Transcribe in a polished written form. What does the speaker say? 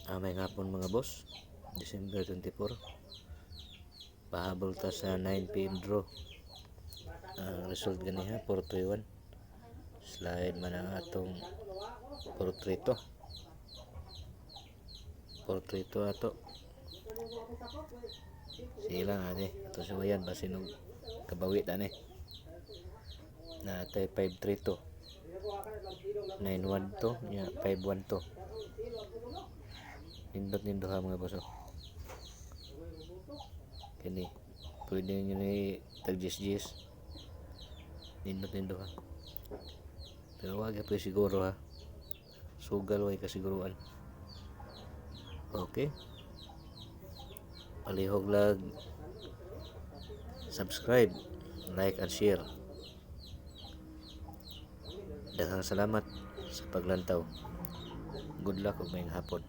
May hapon mga boss, December 24. Pahabol ta sa 9 p.m. draw. Ang result ganiha 431. Slide man ang atong 432. 432 ato. Sila nga ni, ato suwayan basin og kabawi ta ni. Natay 532. 912 nya 512. Nindot ha mga boss. Kini pwede nyo ni tag-gis-gis. Nindot ha. Pero wag pa siguro ha. Sugal way kasiguruan. Okay. Palihog lag subscribe, like and share. Daghang salamat sa paglantaw. Good luck ug maayong hapon.